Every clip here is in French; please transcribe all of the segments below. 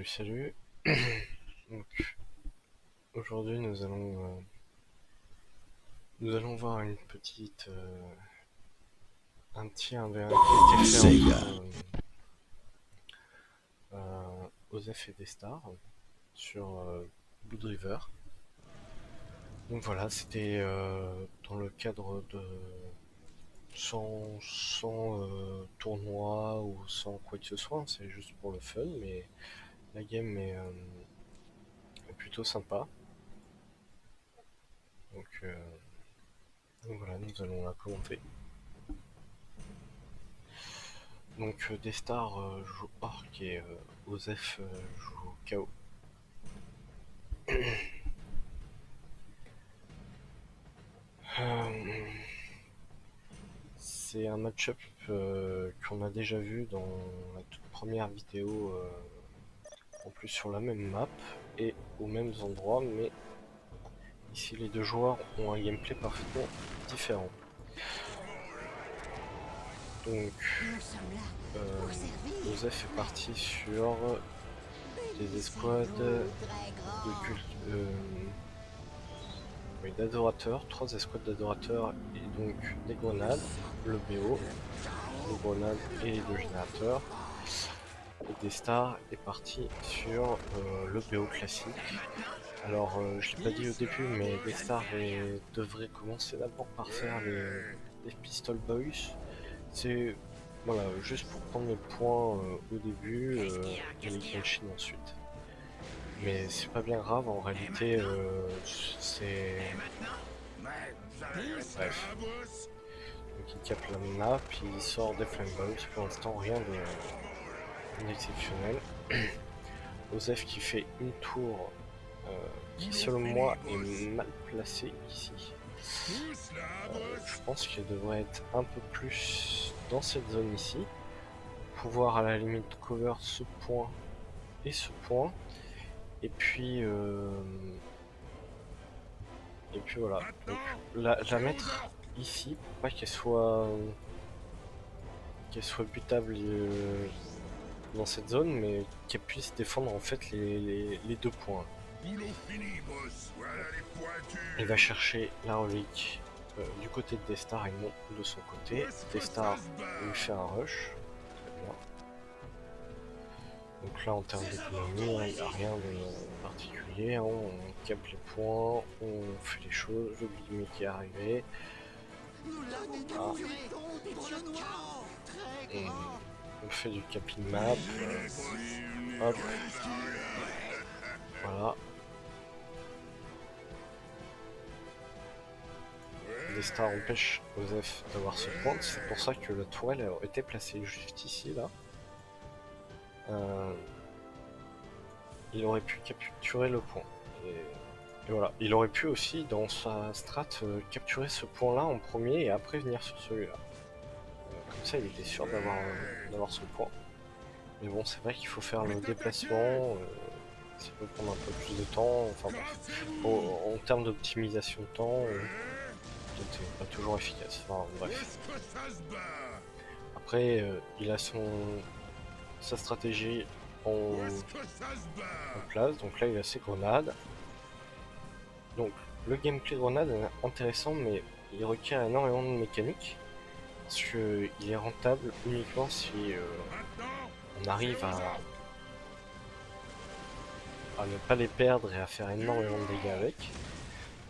Salut. Donc aujourd'hui nous allons voir une petite un petit 1v1 qui a été fait entre Osef et Destar sur Blood River. Donc voilà, c'était dans le cadre de sans tournoi ou sans quoi que ce soit, hein, c'est juste pour le fun, mais la game est plutôt sympa. Donc voilà, nous allons la commenter. Donc Destar joue Orc et Osef joue KO. C'est un match-up qu'on a déjà vu dans la toute première vidéo, en plus sur la même map et aux mêmes endroits, mais ici les deux joueurs ont un gameplay parfaitement différent. Donc Osef est parti sur des escouades de d'adorateurs, 3 escouades d'adorateurs et donc des grenades, le BO, les grenades et le générateur. Et Destar est parti sur le BO classique. Alors je l'ai pas dit au début, mais Destar devrait commencer d'abord par faire les Pistol Boys. C'est voilà, juste pour prendre les points au début et les Genshin ensuite. Mais c'est pas bien grave, en réalité c'est... Bref. Donc il capte la map, il sort des Flame Boys, pour l'instant rien d'exceptionnel. Osef qui fait une tour qui selon moi est mal placée ici. Je pense qu'elle devrait être un peu plus dans cette zone ici. Pouvoir à la limite cover ce point et ce point. Et puis voilà. Donc la mettre ici pour pas qu'elle soit butable dans cette zone, mais qu'elle puisse défendre en fait les deux points. Il va chercher la relique du côté de Destar et non de son côté. Destar lui fait un rush. Très bien. Donc là en termes d'économie, il n'y a rien de particulier. Hein. On capte les points, on fait les choses. Le Glimmy qui est arrivé. Ah. On fait du capping map. Hop. Voilà. Destar empêche Osef d'avoir ce point, c'est pour ça que la tourelle a été placée juste ici, là. Il aurait pu capturer le point. Et voilà, il aurait pu aussi, dans sa strat, capturer ce point-là en premier et après venir sur celui-là. Comme ça, il était sûr d'avoir son point. Mais bon, c'est vrai qu'il faut faire le déplacement, ça peut prendre un peu plus de temps, enfin bref. En termes d'optimisation de temps, c'était pas toujours efficace, enfin bref. Après, il a sa stratégie en place, donc là il a ses grenades. Donc le gameplay grenade est intéressant, mais il requiert énormément de mécanique, parce qu'il est rentable uniquement si on arrive à ne pas les perdre et à faire énormément de dégâts avec.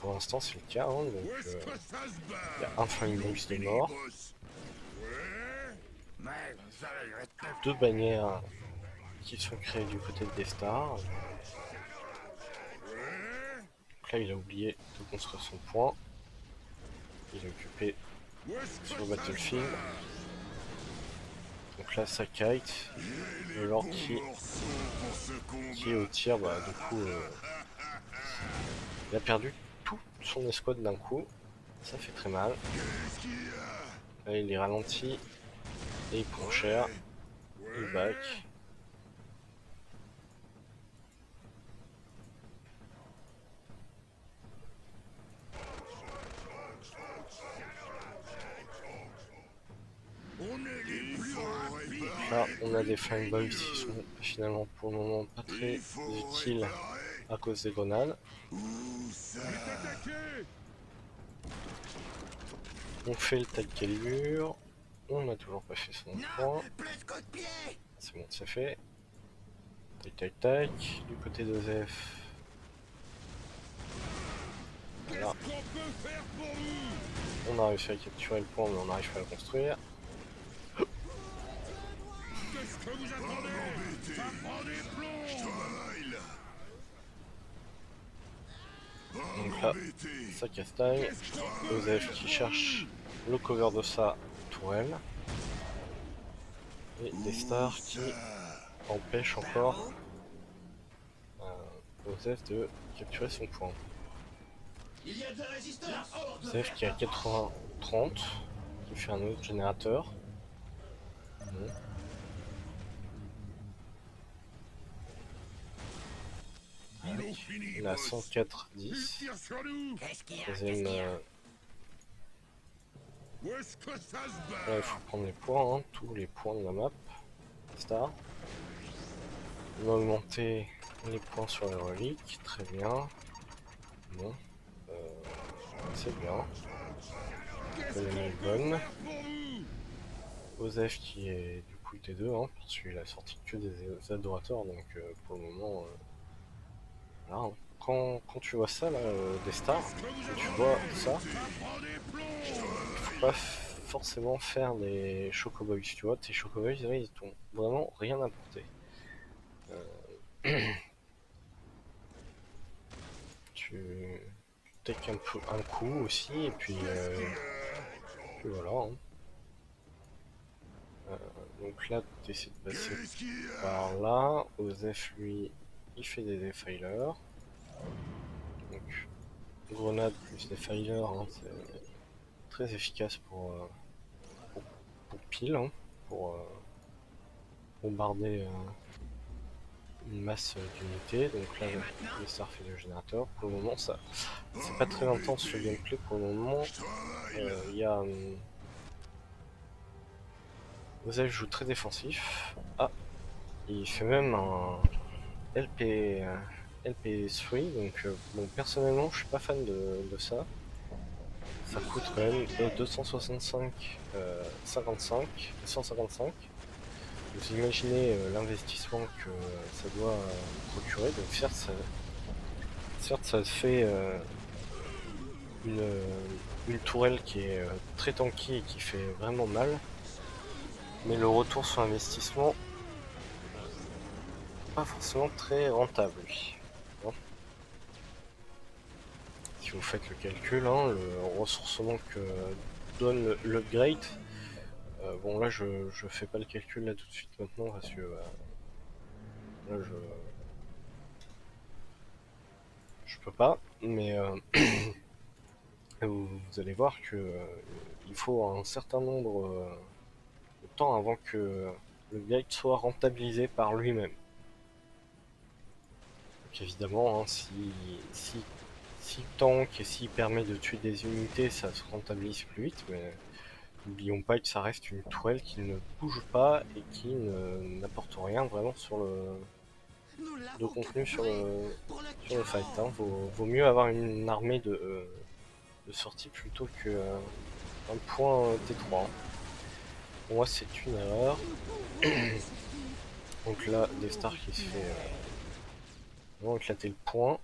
Pour l'instant c'est le cas, hein, donc il y a un Flying Box de mort, 2 bannières qui sont créées du côté de Destar. Donc là il a oublié de construire son point, il est occupé sur le battlefield. Donc là ça kite, le Lord qui est au tir, bah du coup il a perdu tout son escouade d'un coup, ça fait très mal. Là il est ralenti et il prend cher, il back. Là, on a des Flying Boys qui sont finalement pour le moment pas très utiles à cause des grenades. On fait le tas de calibre. On n'a toujours pas fait son point. C'est bon, c'est fait. Tac tac tac. Du côté d'Osef. Voilà. On a réussi à capturer le point, mais on n'arrive pas à le construire. Donc là, ça castagne. Osef qui cherche le cover de sa tourelle. Et des stars qui empêchent encore Osef de capturer son point. Osef qui a 80-30, qui fait un autre générateur. Bon. Il a 104-10. Troisième. Là, il faut prendre les points, hein, tous les points de la map. Star. On va augmenter les points sur les reliques, très bien. Bon, c'est bien. Elle est bonne. Osef qui est du coup T2, hein, parce qu'il a sorti que des adorateurs, donc pour le moment. Là, hein. Quand tu vois ça, là, des stars, tu vois ça, faut pas forcément faire des chocoboys, tu vois, tes chocoboys, là, ils t'ont vraiment rien apporté. Tu take un coup aussi, et puis voilà. Hein. Donc là, tu essaies de passer par là. Osef, lui, il fait des defilers. Donc, grenade plus defilers, hein, c'est très efficace pour pile, hein, pour bombarder une masse d'unités. Donc là, le star fait le générateur. Pour le moment, ça c'est pas très intense ce gameplay. Pour le moment, il y a Osef joue très défensif. Ah, il fait même un LP3, donc bon, personnellement je suis pas fan de ça. Ça coûte quand même 265, 55, 155. Vous imaginez l'investissement que ça doit procurer. Donc certes ça fait une tourelle qui est très tanky et qui fait vraiment mal. Mais le retour sur investissement, pas forcément très rentable. Bon. Si vous faites le calcul, hein, le ressourcement que donne l'upgrade, bon là je fais pas le calcul là tout de suite maintenant parce que là je peux pas, mais vous allez voir que il faut un certain nombre de temps avant que le guide soit rentabilisé par lui-même. Donc évidemment, hein, si tank et s'il permet de tuer des unités, ça se rentabilise plus vite, mais n'oublions pas que ça reste une tourelle qui ne bouge pas et qui n'apporte rien vraiment sur de contenu sur le fight. Hein. Vaut mieux avoir une armée de sortie plutôt que un point T3. Hein. Pour moi, c'est une erreur. Donc là, des stars qui se fait vraiment éclater le point.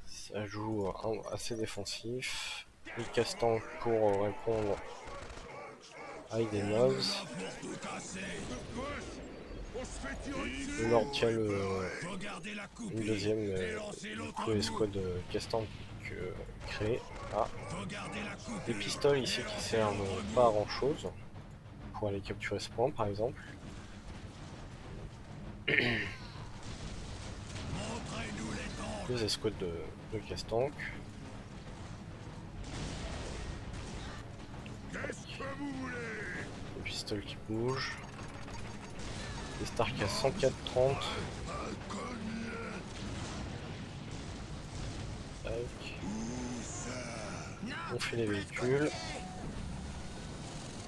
Ça joue assez défensif. Il casse tank pour répondre avec des mobs. Le Lord qui a une deuxième escouade casse-tank créée. Ah. Des pistoles ici qui servent pas à grand chose pour aller capturer ce point par exemple. Deux escouades de casse-tank. Le pistolet qui bouge. Les Stark à 104-30. On fait les véhicules.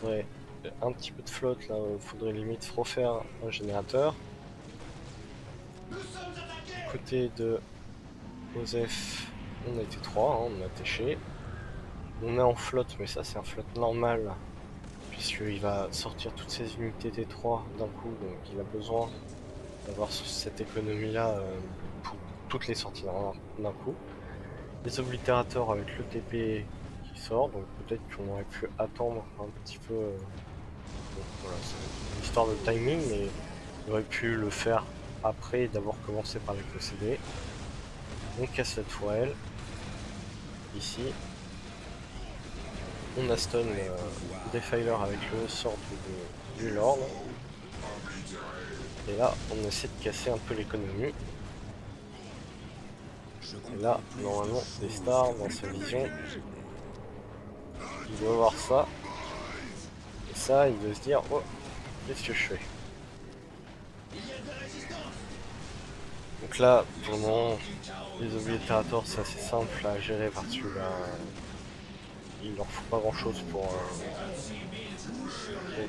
Ouais, un petit peu de flotte là, faudrait limite refaire un générateur. Du côté de Osef, on a été 3, hein, on a téché. On est en flotte, mais ça c'est un flotte normal, puisqu'il va sortir toutes ses unités T3 d'un coup, donc il a besoin d'avoir cette économie là pour toutes les sorties d'un coup. Les oblitérateurs avec le TP qui sort, donc peut-être qu'on aurait pu attendre un petit peu. Bon, voilà, c'est une histoire de timing, mais il aurait pu le faire après et d'abord commencer par les posséder. On casse la tourelle ici. On a stun Defiler avec le sort du Lord. Et là, on essaie de casser un peu l'économie. Et là, normalement, des stars dans sa vision, il doit voir ça. Et ça, il doit se dire, oh, qu'est-ce que je fais? Donc là, pour le moment, les oblitérateurs, c'est assez simple à gérer parce que bah, il leur faut pas grand chose pour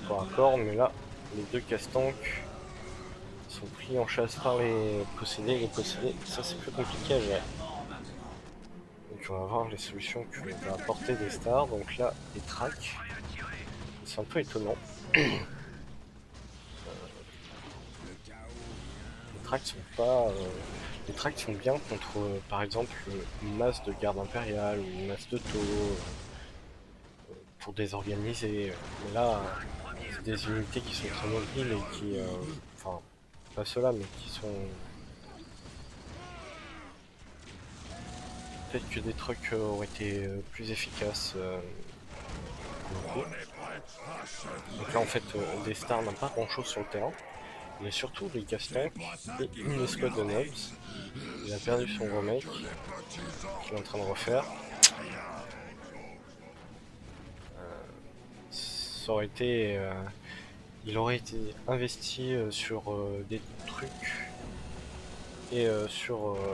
corps à corps, mais là, les deux casse-tanks sont pris en chasse par les possédés. Les possédés, ça c'est plus compliqué à gérer. Donc on va voir les solutions que va apporter des stars. Donc là, les tracks, c'est un peu étonnant. Les tracks sont pas... les tracks sont bien contre, par exemple, une masse de garde impériale ou une masse de taux pour désorganiser. Mais là, c'est des unités qui sont très mobiles et qui... enfin, pas ceux-là, mais qui sont... Peut-être que des trucs auraient été plus efficaces pour le coup. Donc là en fait des stars n'ont pas grand chose sur le terrain. Il y a surtout des casse-tanks et une escouade de nobs. Il a perdu son remake qu'il est en train de refaire. Ça aurait été... il aurait été investi sur des trucs et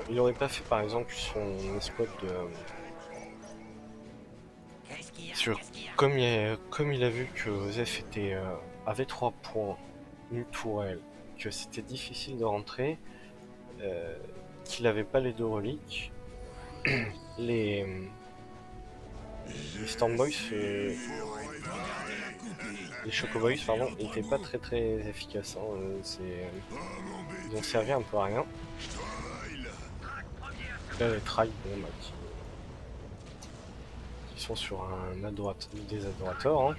il aurait pas fait par exemple son escouade de... sur, comme il a vu que Osef était, avait 3 points, une tourelle, que c'était difficile de rentrer, qu'il avait pas les deux reliques, les, les Stormboys, les Chocoboys, pardon, étaient pas très efficaces. Hein, ils ont servi un peu à rien. Là, les Tribes, bon, bah, qui sont sur des adorateurs. Hein.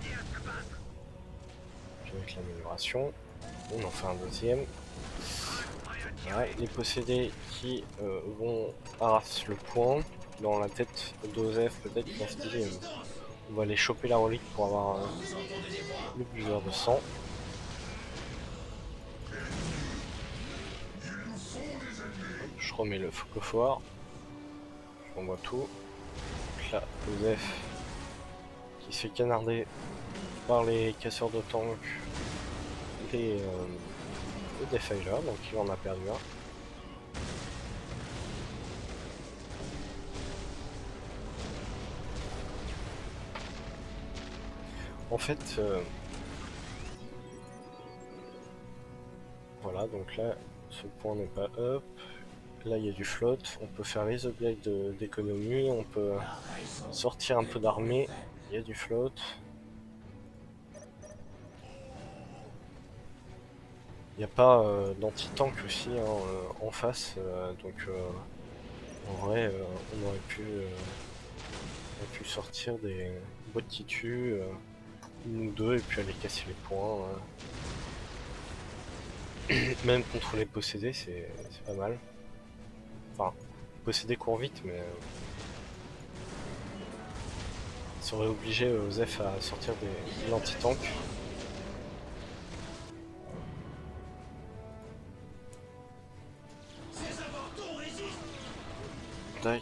Puis avec l'amélioration, on en fait un deuxième. Voilà, les possédés qui vont arraser le point. Dans la tête d'Osef, peut-être qu'ils vont se dire on va aller choper la relique pour avoir le buveur de sang. Je remets le focophore. Je renvoie tout. Donc là, Osef qui se fait canarder par les casseurs de tank, les Defiler, donc il en a perdu un. En fait, voilà, donc là, ce point n'est pas up. Là, il y a du float, on peut faire les objets d'économie, on peut sortir un peu d'armée, il y a du float. Il n'y a pas d'anti-tank aussi hein, en face, donc en vrai, on aurait pu sortir des boîtes qui tuent, une ou deux, et puis aller casser les points. Même contre les possédés, c'est pas mal. Enfin, posséder court vite, mais ça aurait obligé Osef à sortir des anti-tanks. Tac.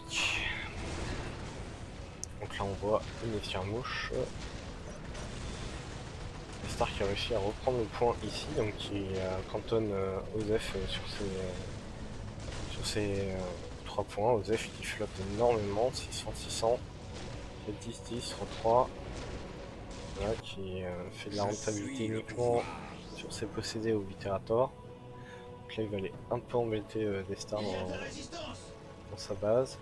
Donc là on voit une escarmouche. Star qui a réussi à reprendre le point ici, donc qui cantonne Osef sur ses 3 points. Osef qui flotte énormément, 600, 600, 10, 10, 3. voilà, qui fait de la rentabilité uniquement sur ses possédés au Viterator. Donc là il va aller un peu embêter des stars dans sa base.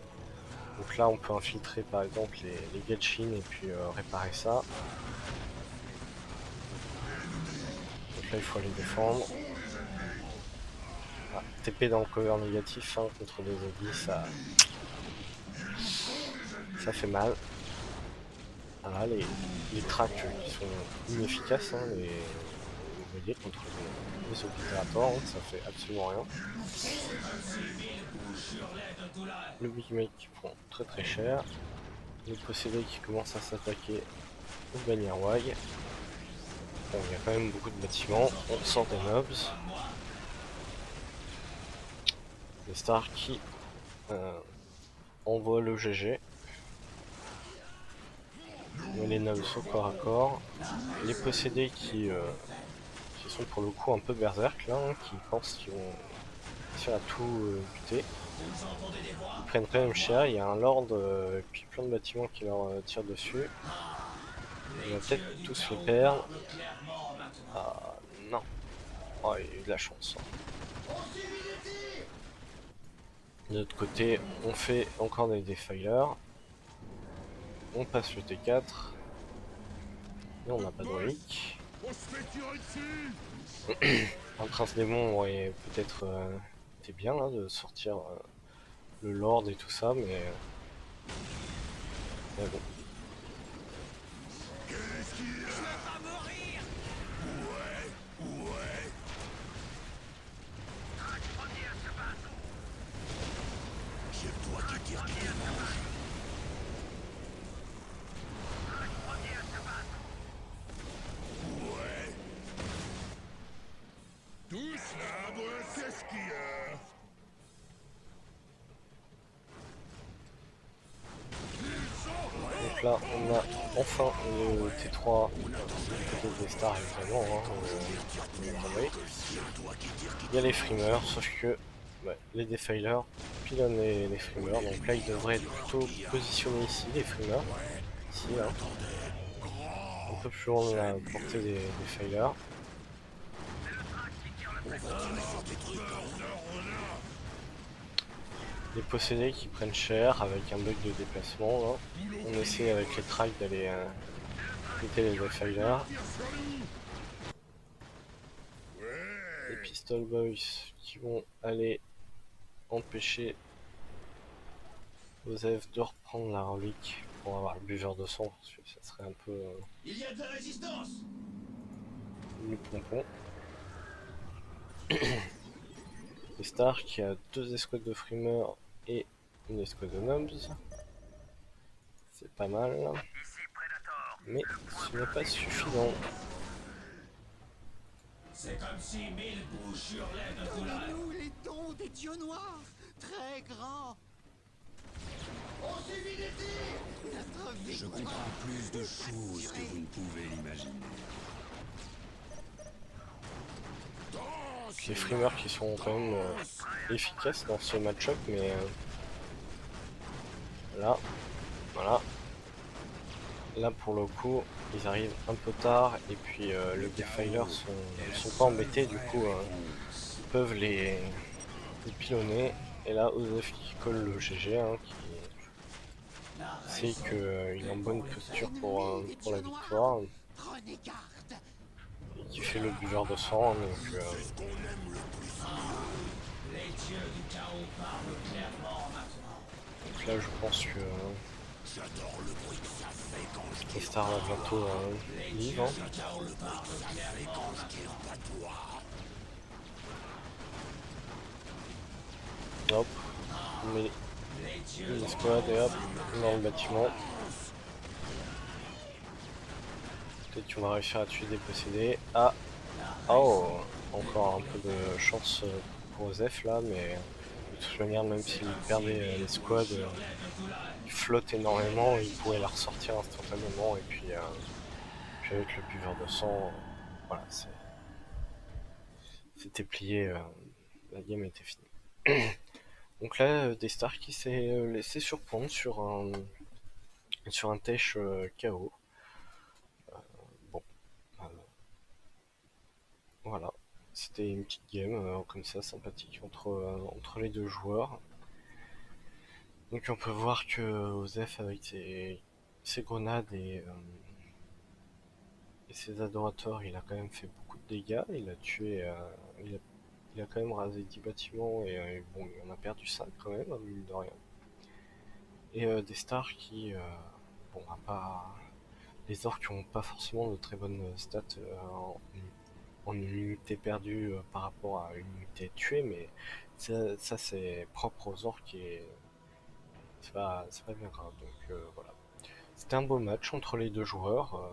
Donc là on peut infiltrer par exemple les Genshin et puis réparer ça. Donc là il faut aller défendre. Ah, TP dans le cover négatif hein, contre des Zodi, ça fait mal. Voilà, les tracks qui sont inefficaces, hein, vous voyez, contre les oblitératoires, hein, ça fait absolument rien. Le Big Mate qui prend très très cher. Les possédés qui commencent à s'attaquer au Bannerwag. Bon, il y a quand même beaucoup de bâtiments, on sort des mobs. Les stars qui envoient le GG. On a les nobs au corps à corps. Les possédés qui sont pour le coup un peu berserk là, hein, qui pensent qu'ils vont réussir à tout buter. Ils prennent quand même cher, il y a un lord et puis plein de bâtiments qui leur tirent dessus. On va peut-être tous les perdre. Ah non. Oh, il y a eu de la chance. De l'autre côté, on fait encore des defilers. On passe le T4. Et on n'a pas de relique. Un prince démon aurait peut-être été bien là, de sortir le lord et tout ça, mais bon. Donc là, on a enfin le T3 du côté des stars, évidemment. Hein, il y a les frimeurs, sauf que les defilers pilonnent les frimeurs. Donc là, ils devraient être plutôt positionnés ici, les frimeurs. Ici, là. Un peu plus loin de la portée des defilers. Les possédés qui prennent cher avec un bug de déplacement. Là. On essaie avec les tracks d'aller péter les defilers. Les Pistol Boys qui vont aller empêcher Joseph de reprendre la relique pour avoir le buveur de sang, parce que ça serait un peu Il y a de la résistance. du pompon. Les Stars qui a 2 escouades de frimeurs et une escouade de nobs. C'est pas mal, mais ce n'est pas suffisant. C'est comme si 1000 bouches hurlaient de douleur. Donnez-nous les dons des dieux noirs, très grands. Notre Je victoire comprends plus de choses que vous ne pouvez l'imaginer. Les frimeurs qui sont quand même efficaces dans ce match-up, mais là, voilà. Là pour le coup, ils arrivent un peu tard et puis le defiler sont pas embêtés, du coup ils peuvent les pilonner. Et là, Osef qui colle le GG, hein, qui sait qu'il est en bonne posture pour la victoire. Prenez garde. Et qui fait le buveur de sang, donc Les dieux du chaos parlent clairement maintenant. donc là je pense que Star va bientôt vivre. Hein. Hop, on met une escouade et hop, dans le bâtiment. Peut-être qu'on va réussir à tuer des possédés. Ah, oh, encore un peu de chance pour Osef là, mais de toute manière, même s'il perdait les squads, il flotte énormément, il pourrait la ressortir instantanément. Et puis avec le buveur de sang, voilà, c'était plié, la game était finie. Donc là, des stars qui s'est laissé surprendre sur un tèche KO. Voilà, c'était une petite game comme ça, sympathique entre les deux joueurs. Donc on peut voir que Osef avec ses grenades et ses adorateurs, il a quand même fait beaucoup de dégâts. Il a tué, il a quand même rasé 10 bâtiments et bon, il en a perdu 5 quand même, mine de rien. Et des stars qui, bon, les orques n'ont pas forcément de très bonnes stats en unité perdue par rapport à une unité tuée, mais ça c'est propre aux orques et c'est pas bien grave. Donc voilà. C'était un beau match entre les deux joueurs.